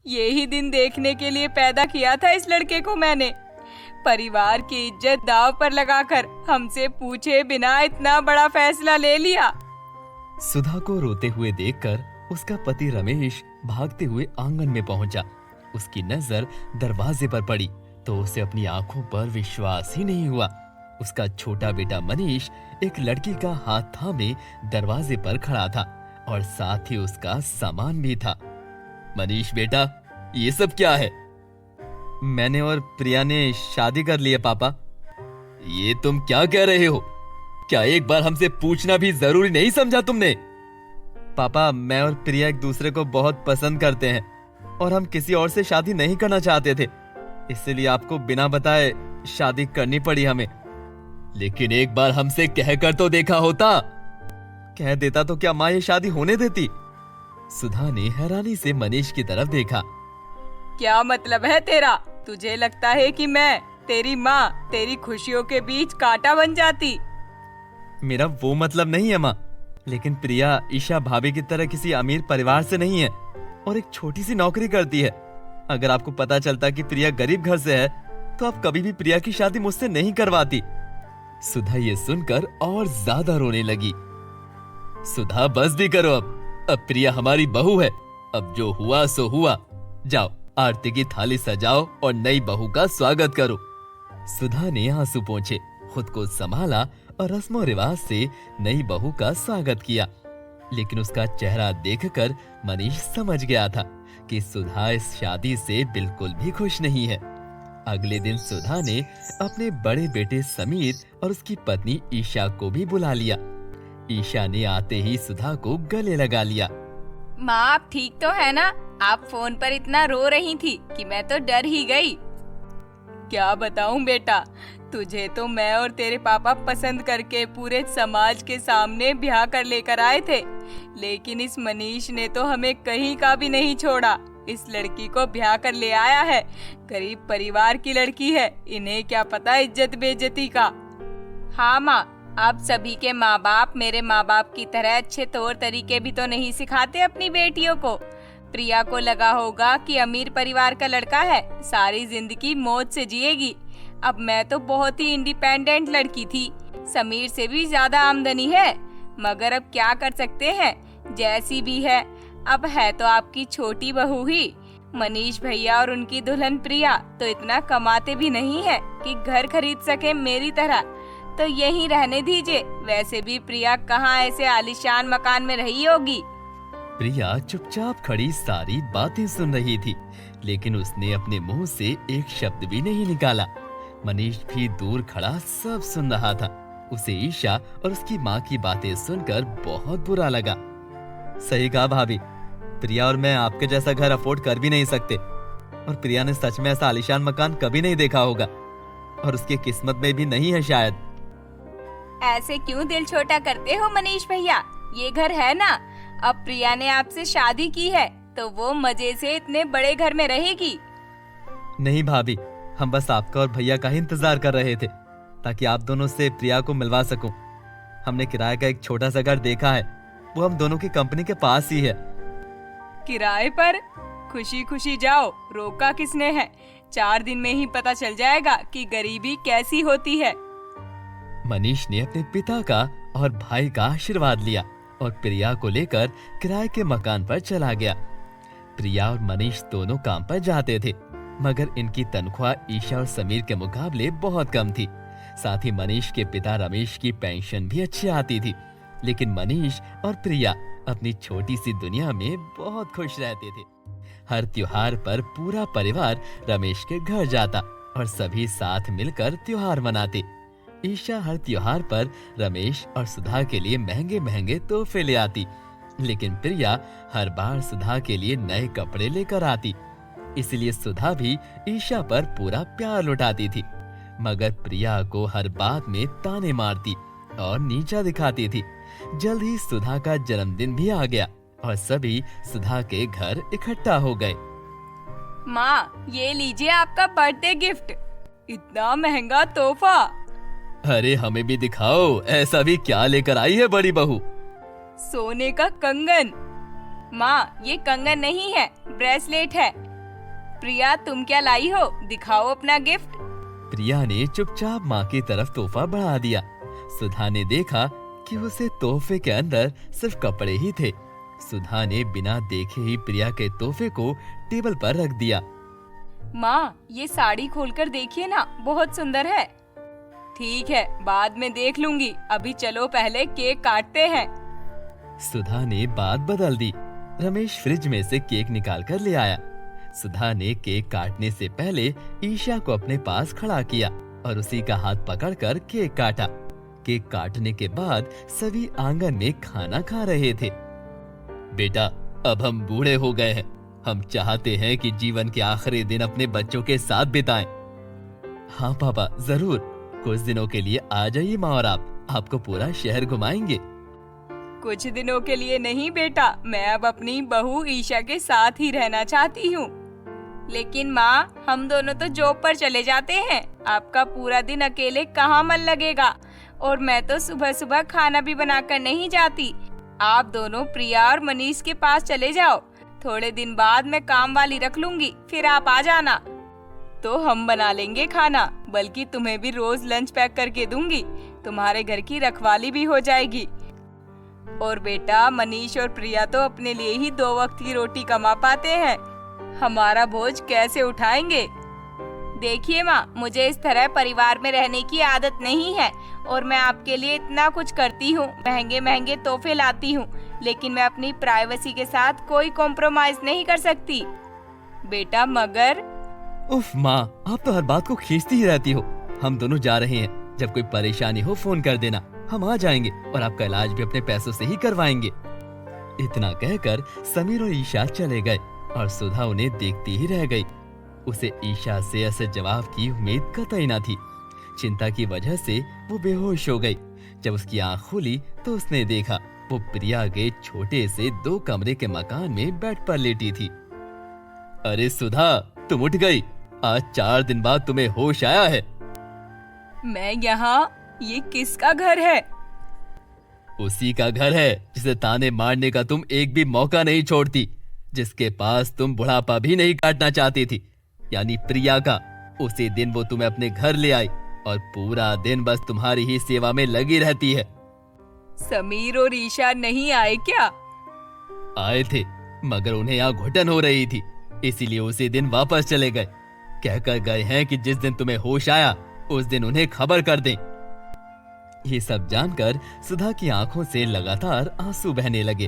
यही दिन देखने के लिए पैदा किया था इस लड़के को मैंने। परिवार की इज्जत दांव पर लगाकर हमसे पूछे बिना इतना बड़ा फैसला ले लिया। सुधा को रोते हुए देखकर उसका पति रमेश भागते हुए आंगन में पहुंचा। उसकी नजर दरवाजे पर पड़ी तो उसे अपनी आंखों पर विश्वास ही नहीं हुआ। उसका छोटा बेटा मनीष एक लड़की का हाथ थामे दरवाजे पर खड़ा था और साथ ही उसका सामान भी था। मनीष बेटा, ये सब क्या है? मैंने और प्रिया ने शादी कर ली है पापा। ये तुम क्या कह रहे हो? क्या एक बार हमसे पूछना भी जरूरी नहीं समझा तुमने? पापा, मैं और प्रिया एक दूसरे को बहुत पसंद करते हैं और हम किसी और से शादी नहीं करना चाहते थे, इसलिए आपको बिना बताए शादी करनी पड़ी हमें। लेकिन एक बार हमसे कहकर तो देखा होता। कह देता तो क्या माँ ये शादी होने देती? सुधा ने हैरानी से मनीष की तरफ देखा। क्या मतलब है तेरा? तुझे लगता है कि मैं तेरी माँ तेरी खुशियों के बीच कांटा बन जाती? मेरा वो मतलब नहीं है माँ, लेकिन प्रिया ईशा भाभी की तरह किसी अमीर परिवार से नहीं है और एक छोटी सी नौकरी करती है। अगर आपको पता चलता कि प्रिया गरीब घर से है तो आप कभी भी प्रिया की शादी मुझसे नहीं करवाती। सुधा ये सुनकर और ज्यादा रोने लगी। सुधा, बस भी करो अब प्रिया हमारी बहू है। अब जो हुआ सो हुआ। जाओ आरती की थाली सजाओ और नई बहू का स्वागत करो। सुधा ने आंसू पोंछे, खुद को संभाला और रस्मों रिवाज से नई बहू का स्वागत किया। लेकिन उसका चेहरा देखकर मनीष समझ गया था कि सुधा इस शादी से बिल्कुल भी खुश नहीं है। अगले दिन सुधा ने अपने बड़े बेटे समीर और उसकी पत्नी ईशा को भी बुला लिया। ईशा ने आते ही सुधा को गले लगा लिया। माँ, आप ठीक तो है ना? आप फोन पर इतना रो रही थी कि मैं तो डर ही गई। क्या बताऊं बेटा, तुझे तो मैं और तेरे पापा पसंद करके पूरे समाज के सामने ब्याह कर लेकर आए थे, लेकिन इस मनीष ने तो हमें कहीं का भी नहीं छोड़ा। इस लड़की को ब्याह कर ले आया है। गरीब परिवार की लड़की है, इन्हें क्या पता इज्जत बेइज्जती का। हाँ माँ, आप सभी के माँ बाप मेरे माँ बाप की तरह अच्छे तौर तरीके भी तो नहीं सिखाते अपनी बेटियों को। प्रिया को लगा होगा कि अमीर परिवार का लड़का है, सारी जिंदगी मौज से जिएगी। अब मैं तो बहुत ही इंडिपेंडेंट लड़की थी, समीर से भी ज्यादा आमदनी है, मगर अब क्या कर सकते हैं, जैसी भी है अब है तो आपकी छोटी बहू ही। मनीष भैया और उनकी दुल्हन प्रिया तो इतना कमाते भी नहीं है कि घर खरीद सके मेरी तरह, तो यहीं रहने दीजिए। वैसे भी प्रिया कहाँ ऐसे आलीशान मकान में रही होगी। प्रिया चुपचाप खड़ी सारी बातें सुन रही थी, लेकिन उसने अपने मुंह से एक शब्द भी नहीं निकाला। मनीष भी दूर खड़ा सब सुन रहा था। उसे ईशा और उसकी माँ की बातें सुनकर बहुत बुरा लगा। सही कहा भाभी, प्रिया और मैं आपके जैसा घर अफोर्ड कर भी नहीं सकते, और प्रिया ने सच में ऐसा आलीशान मकान कभी नहीं देखा होगा, और उसकी किस्मत में भी नहीं है शायद। ऐसे क्यों दिल छोटा करते हो मनीष भैया? ये घर है ना, अब प्रिया ने आपसे शादी की है तो वो मजे से इतने बड़े घर में रहेगी। नहीं भाभी, हम बस आपका और भैया का ही इंतजार कर रहे थे ताकि आप दोनों से प्रिया को मिलवा सकूं। हमने किराए का एक छोटा सा घर देखा है, वो हम दोनों की कंपनी के पास ही है। किराए पर? खुशी खुशी जाओ, रोका किसने है? 4 दिन में ही पता चल जाएगा कि गरीबी कैसी होती है। मनीष ने अपने पिता का और भाई का आशीर्वाद लिया और प्रिया को लेकर किराए के मकान पर चला गया। प्रिया और मनीष दोनों काम पर जाते थे, मगर इनकी तनख्वाह ईशा और समीर के मुकाबले बहुत कम थी। साथ ही मनीष के पिता रमेश की पेंशन भी अच्छी आती थी, लेकिन मनीष और प्रिया अपनी छोटी सी दुनिया में बहुत खुश रहते थे। हर त्योहार पर पूरा परिवार रमेश के घर जाता और सभी साथ मिलकर त्योहार मनाते। ईशा हर त्योहार पर रमेश और सुधा के लिए महंगे महंगे तोहफे ले आती, लेकिन प्रिया हर बार सुधा के लिए नए कपड़े लेकर आती। इसलिए सुधा भी ईशा पर पूरा प्यार लुटाती थी, मगर प्रिया को हर बात में ताने मारती और नीचा दिखाती थी। जल्द ही सुधा का जन्मदिन भी आ गया और सभी सुधा के घर इकट्ठा हो गए। माँ, ये लीजिए आपका बर्थडे गिफ्ट। इतना महंगा तोहफा। अरे हमें भी दिखाओ, ऐसा भी क्या लेकर आई है बड़ी बहू? सोने का कंगन। माँ, ये कंगन नहीं है, ब्रेसलेट है। प्रिया, तुम क्या लाई हो? दिखाओ अपना गिफ्ट। प्रिया ने चुपचाप माँ की तरफ तोहफा बढ़ा दिया। सुधा ने देखा कि उसे तोहफे के अंदर सिर्फ कपड़े ही थे। सुधा ने बिना देखे ही प्रिया के तोहफे को टेबल पर रख दिया। माँ, ये साड़ी खोलकर देखिए ना, बहुत सुंदर है। ठीक है, बाद में देख लूंगी, अभी चलो पहले केक काटते हैं। सुधा ने बात बदल दी। रमेश फ्रिज में से केक निकाल कर ले आया। सुधा ने केक काटने से पहले ईशा को अपने पास खड़ा किया और उसी का हाथ पकड़कर केक काटा। केक काटने के बाद सभी आंगन में खाना खा रहे थे। बेटा, अब हम बूढ़े हो गए हैं। हम चाहते हैं कि जीवन के आखिरी दिन अपने बच्चों के साथ बिताएं। हाँ पापा, जरूर। कुछ दिनों के लिए आ जाइए माँ और आपको पूरा शहर घुमाएंगे। कुछ दिनों के लिए नहीं बेटा, मैं अब अपनी बहू ईशा के साथ ही रहना चाहती हूँ। लेकिन माँ, हम दोनों तो जॉब पर चले जाते हैं, आपका पूरा दिन अकेले कहाँ मन लगेगा। और मैं तो सुबह सुबह खाना भी बनाकर नहीं जाती। आप दोनों प्रिया और मनीष के पास चले जाओ। थोड़े दिन बाद मैं काम वाली रख लूंगी, फिर आप आ जाना। तो हम बना लेंगे खाना, बल्कि तुम्हें भी रोज लंच पैक करके दूंगी। तुम्हारे घर की रखवाली भी हो जाएगी। और बेटा, मनीष और प्रिया तो अपने लिए ही 2 वक्त की रोटी कमा पाते हैं, हमारा बोझ कैसे उठाएंगे। देखिए माँ, मुझे इस तरह परिवार में रहने की आदत नहीं है और मैं आपके लिए इतना कुछ करती हूँ, महंगे महंगे तोहफे लाती हूँ, लेकिन मैं अपनी प्राइवेसी के साथ कोई कॉम्प्रोमाइज नहीं कर सकती। बेटा मगर। उफ माँ, आप तो हर बात को खींचती ही रहती हो। हम दोनों जा रहे हैं, जब कोई परेशानी हो फोन कर देना, हम आ जाएंगे और आपका इलाज भी अपने पैसों से ही करवाएंगे। इतना कहकर समीर और ईशा चले गए और सुधा उन्हें देखती ही रह गई। उसे ईशा से ऐसे जवाब की उम्मीद कतई न थी। चिंता की वजह से वो बेहोश हो गई। जब उसकी आंख खुली तो उसने देखा वो प्रिया के छोटे से 2 कमरे के मकान में बेड पर लेटी थी। अरे सुधा, तुम उठ गई। आज 4 दिन बाद तुम्हें होश आया है। मैं यहाँ? ये किसका घर है? उसी का घर है जिसे ताने मारने का तुम एक भी मौका नहीं छोड़ती, जिसके पास तुम बुढ़ापा भी नहीं काटना चाहती थी, यानी प्रिया का। उसी दिन वो तुम्हें अपने घर ले आई और पूरा दिन बस तुम्हारी ही सेवा में लगी रहती है। समीर और ईशा नहीं आए क्या? आए थे, मगर उन्हें यहाँ घुटन हो रही थी, इसीलिए उसी दिन वापस चले गए। कहकर गए हैं कि जिस दिन तुम्हें होश आया उस दिन उन्हें खबर कर दें। ये सब जानकर सुधा की आंखों से लगातार आंसू बहने लगे।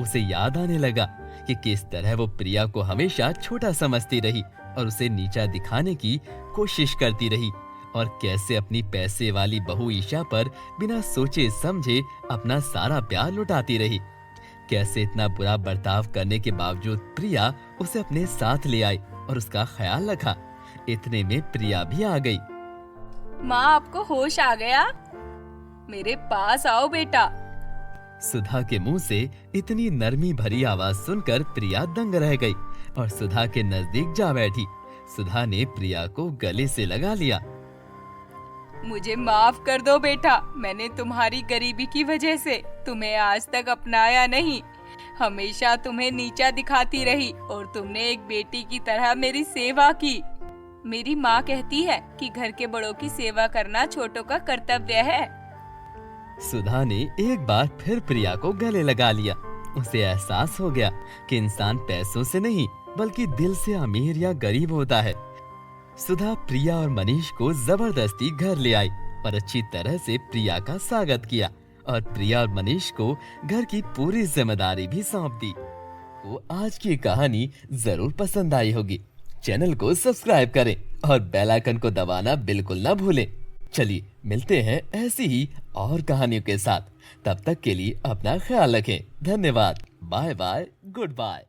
उसे याद आने लगा कि किस तरह वो प्रिया को हमेशा छोटा समझती रही और उसे नीचा दिखाने की कोशिश करती रही, और कैसे अपनी पैसे वाली बहू ईशा पर बिना सोचे समझे अपना सारा प्यार लुटाती रही। कैसे इतना बुरा बर्ताव करने के बावजूद प्रिया उसे अपने साथ ले आई और उसका ख्याल रखा। इतने में प्रिया भी आ गई। माँ, आपको होश आ गया? मेरे पास आओ बेटा। सुधा के मुंह से इतनी नरमी भरी आवाज सुनकर प्रिया दंग रह गई और सुधा के नजदीक जा बैठी। सुधा ने प्रिया को गले से लगा लिया। मुझे माफ कर दो बेटा, मैंने तुम्हारी गरीबी की वजह से तुम्हें आज तक अपनाया नहीं, हमेशा तुम्हें नीचा दिखाती रही और तुमने एक बेटी की तरह मेरी सेवा की। मेरी माँ कहती है कि घर के बड़ों की सेवा करना छोटों का कर्तव्य है। सुधा ने एक बार फिर प्रिया को गले लगा लिया। उसे एहसास हो गया कि इंसान पैसों से नहीं बल्कि दिल से अमीर या गरीब होता है। सुधा प्रिया और मनीष को जबरदस्ती घर ले आई और अच्छी तरह से प्रिया का स्वागत किया और प्रिया और मनीष को घर की पूरी जिम्मेदारी भी सौंप दी। वो आज की कहानी जरूर पसंद आई होगी। चैनल को सब्सक्राइब करें और बेल आइकन को दबाना बिल्कुल ना भूलें। चलिए मिलते हैं ऐसी ही और कहानियों के साथ। तब तक के लिए अपना ख्याल रखें। धन्यवाद। Bye bye, good bye.